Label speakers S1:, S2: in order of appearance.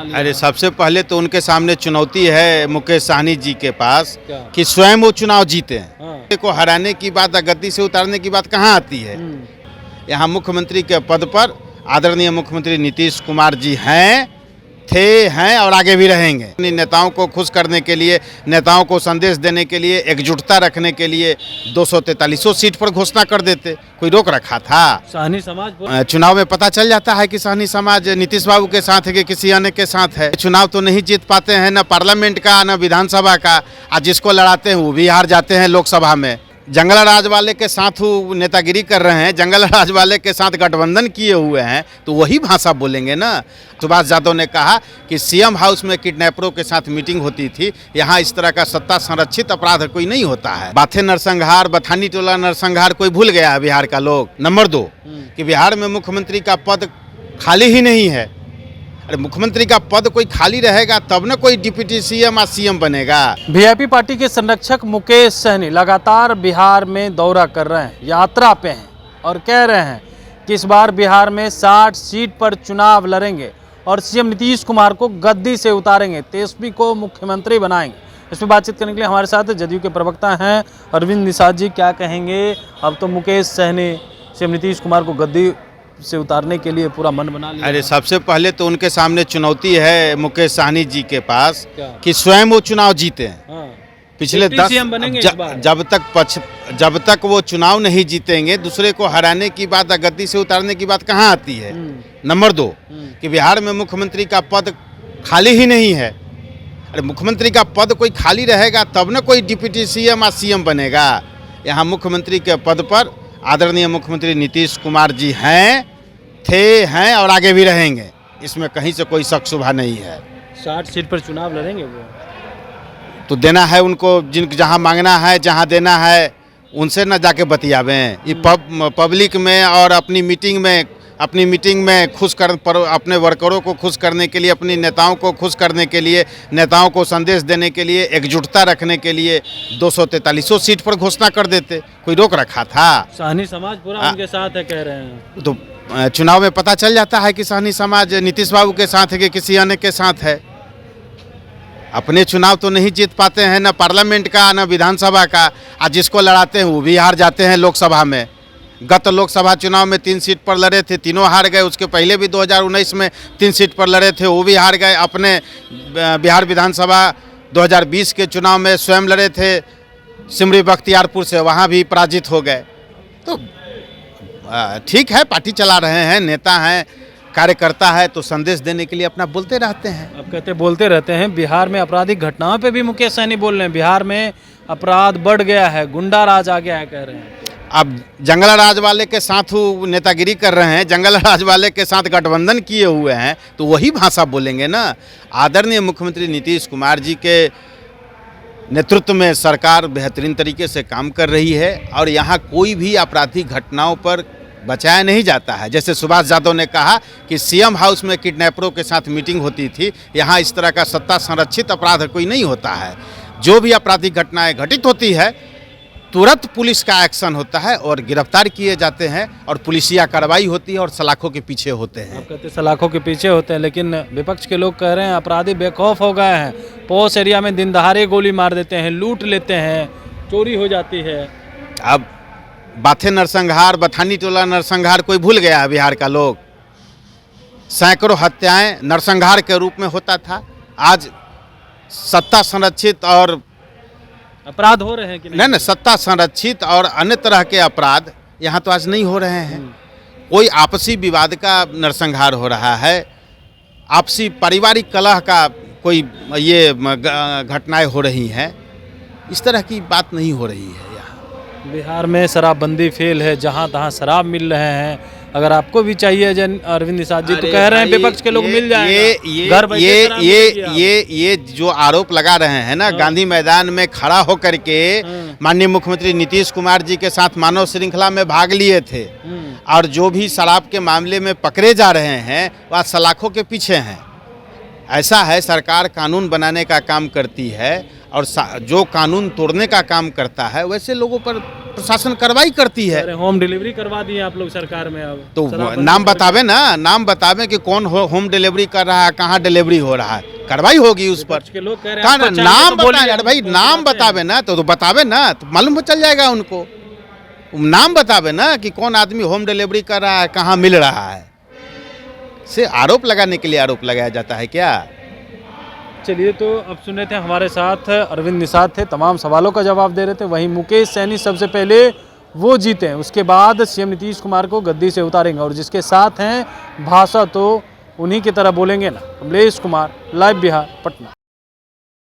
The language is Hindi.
S1: लिया?
S2: अरे सबसे पहले तो उनके सामने चुनौती है मुकेश सहनी जी के पास
S1: क्या?
S2: कि स्वयं वो चुनाव जीते हैं।
S1: हाँ।
S2: को हराने की बात, गद्दी से उतारने की बात कहाँ आती है? यहाँ मुख्यमंत्री के पद पर आदरणीय मुख्यमंत्री नीतीश कुमार जी हैं और आगे भी रहेंगे। अपनी नेताओं को खुश करने के लिए, नेताओं को संदेश देने के लिए, एकजुटता रखने के लिए 243 सीट पर घोषणा कर देते। कोई रोक रखा था?
S1: सहनी समाज
S2: चुनाव में पता चल जाता है कि सहनी समाज नीतीश बाबू के साथ है कि किसी अन्य के साथ है। चुनाव तो नहीं जीत पाते हैं, न पार्लियामेंट का न विधानसभा का, और जिसको लड़ाते हैं वो भी हार जाते हैं लोकसभा में। जंगल राज वाले के साथ वो नेतागिरी कर रहे हैं, जंगल राज वाले के साथ गठबंधन किए हुए हैं, तो वही भाषा बोलेंगे ना। सुभाष यादव ने कहा कि सीएम हाउस में किडनैपरों के साथ मीटिंग होती थी, यहाँ इस तरह का सत्ता संरक्षित अपराध कोई नहीं होता है। बाथे नरसंहार, बथानी टोला नरसंहार कोई भूल गया है बिहार का लोग। नंबर 2 कि बिहार में मुख्यमंत्री का पद खाली ही नहीं है। अरे मुख्यमंत्री का पद कोई खाली रहेगा तब न कोई डिप्टी सीएम और सीएम बनेगा।
S1: वीआईपी पार्टी के संरक्षक मुकेश सहनी लगातार बिहार में दौरा कर रहे हैं, यात्रा पे हैं और कह रहे हैं कि इस बार बिहार में 60 सीट पर चुनाव लड़ेंगे और सीएम नीतीश कुमार को गद्दी से उतारेंगे, तेजस्वी को मुख्यमंत्री बनाएंगे। इस पर बातचीत करने के लिए हमारे साथ जदयू के प्रवक्ता हैं अरविंद निषाद जी। क्या कहेंगे? अब तो मुकेश सहनी सीएम नीतीश कुमार को गद्दी से उतारने के लिए पूरा मन बना लिया।
S2: अरे सबसे पहले तो उनके सामने चुनौती है मुकेश सहनी जी के पास
S1: क्या?
S2: कि स्वयं वो चुनाव जीते हैं।
S1: हाँ।
S2: पिछले
S1: डिप्टी
S2: 10
S1: सीएम बनेंगे इस बार।
S2: जब तक वो चुनाव नहीं जीतेंगे, दूसरे को हराने की बात, गद्दी से उतारने की बात कहाँ आती है? नंबर 2 कि बिहार में मुख्यमंत्री का पद खाली ही नहीं है। अरे मुख्यमंत्री का पद कोई खाली रहेगा तब न कोई डिप्टी सीएम और सीएम बनेगा। यहाँ मुख्यमंत्री के पद पर आदरणीय मुख्यमंत्री नीतीश कुमार जी हैं और आगे भी रहेंगे। इसमें कहीं से कोई शक शुबा नहीं है।
S1: 60 सीट पर चुनाव लड़ेंगे वो।
S2: तो देना है उनको, जहाँ मांगना है, जहाँ देना है, उनसे न जाके बतियावें। ये पब्लिक में और अपनी मीटिंग में अपने वर्करों को खुश करने के लिए, अपनी नेताओं को खुश करने के लिए, नेताओं को संदेश देने के लिए, एकजुटता रखने के लिए 243 सीट पर घोषणा कर देते। कोई रोक रखा था?
S1: सहनी समाज पूरा उनके साथ है कह रहे हैं।
S2: तो चुनाव में पता चल जाता है कि सहनी समाज नीतीश बाबू के साथ है कि किसी अन्य के साथ है। अपने चुनाव तो नहीं जीत पाते हैं, न पार्लियामेंट का न विधानसभा का, और जिसको लड़ाते हैं वो भी हार जाते हैं लोकसभा में। गत लोकसभा चुनाव में 3 सीट पर लड़े थे, तीनों हार गए। उसके पहले भी 2019 में 3 सीट पर लड़े थे, वो भी हार गए। अपने बिहार विधानसभा 2020 के चुनाव में स्वयं लड़े थे सिमरी बख्तियारपुर से, वहाँ भी पराजित हो गए। तो ठीक है, पार्टी चला रहे हैं, नेता हैं, कार्यकर्ता है, तो संदेश देने के लिए अपना बोलते रहते हैं।
S1: अब कहते बोलते रहते हैं। बिहार में आपराधिक घटनाओं पे भी मुकेश सहनी बोल रहे हैं, बिहार में अपराध बढ़ गया है, गुंडा राज आ गया है कह रहे हैं।
S2: अब जंगल राज वाले के साथ वो नेतागिरी कर रहे हैं, जंगल राज वाले के साथ गठबंधन किए हुए हैं, तो वही भाषा बोलेंगे ना। आदरणीय मुख्यमंत्री नीतीश कुमार जी के नेतृत्व में सरकार बेहतरीन तरीके से काम कर रही है और यहाँ कोई भी आपराधिक घटनाओं पर बचाया नहीं जाता है। जैसे सुभाष यादव ने कहा कि सीएम हाउस में किडनैपरों के साथ मीटिंग होती थी, यहाँ इस तरह का सत्ता संरक्षित अपराध कोई नहीं होता है। जो भी आपराधिक घटनाएं घटित होती है, तुरंत पुलिस का एक्शन होता है और गिरफ्तार किए जाते हैं और पुलिसिया कार्रवाई होती है और सलाखों के पीछे होते हैं।
S1: आप कहते सलाखों के पीछे होते हैं, लेकिन विपक्ष के लोग कह रहे हैं अपराधी बेखौफ हो गए हैं, पोस्ट एरिया में दिन दहाड़े गोली मार देते हैं, लूट लेते हैं, चोरी हो जाती है।
S2: अब बाथे नरसंहार, बथानी टोला नरसंहार कोई भूल गया है बिहार का लोग? सैकड़ों हत्याएं नरसंहार के रूप में होता था। आज सत्ता संरक्षित और
S1: अपराध हो रहे हैं कि
S2: नहीं, सत्ता संरक्षित और अन्य तरह के अपराध यहाँ तो आज नहीं हो रहे हैं। कोई आपसी विवाद का नरसंहार हो रहा है, आपसी पारिवारिक कलह का कोई ये घटनाएं हो रही हैं। इस तरह की बात नहीं हो रही है। यहाँ
S1: बिहार में शराबबंदी फेल है, जहाँ तहाँ शराब मिल रहे हैं। अगर आपको भी चाहिए जन अरविंद निषाद जी तो कह रहे हैं विपक्ष के लोग मिल जाएंगे। घर बैठे
S2: ये जो आरोप लगा रहे हैं ना, गांधी मैदान में खड़ा होकर के माननीय मुख्यमंत्री नीतीश कुमार जी के साथ मानव श्रृंखला में भाग लिए थे, और जो भी शराब के मामले में पकड़े जा रहे हैं वह सलाखों के पीछे हैं। ऐसा है, सरकार कानून बनाने का काम करती है और जो कानून तोड़ने का काम करता है वैसे लोगों पर प्रशासन कार्रवाई करती है।
S1: अरे होम डिलीवरी करवा दी है आप लोग सरकार में अब
S2: तो
S1: शराबबंदी
S2: नाम
S1: कर-
S2: बतावे ना, नाम बतावे कि कौन होम डिलीवरी कर रहा है, कहाँ डिलीवरी हो रहा है, कार्रवाई होगी उस पर।
S1: विपक्ष के लोग कह रहे हैं
S2: कहाँ
S1: आपको चाहिए
S2: नाम
S1: तो बोलिए,
S2: बताए, अरे भाई
S1: हम
S2: नाम
S1: बताते हैं।
S2: बतावे ना, तो बतावे ना, तो मालूम चल जाएगा उनको। नाम बतावे ना कि कौन आदमी होम डिलीवरी कर रहा है, कहाँ मिल रहा है। से आरोप लगाने के लिए आरोप लगाया जाता है क्या?
S1: चलिए, तो अब सुन रहे थे हमारे साथ अरविंद निषाद थे, तमाम सवालों का जवाब दे रहे थे। वहीं मुकेश सहनी सबसे पहले वो जीते हैं, उसके बाद सीएम नीतीश कुमार को गद्दी से उतारेंगे और जिसके साथ हैं भाषा तो उन्हीं की तरह बोलेंगे ना। कमलेश कुमार, लाइव बिहार, पटना।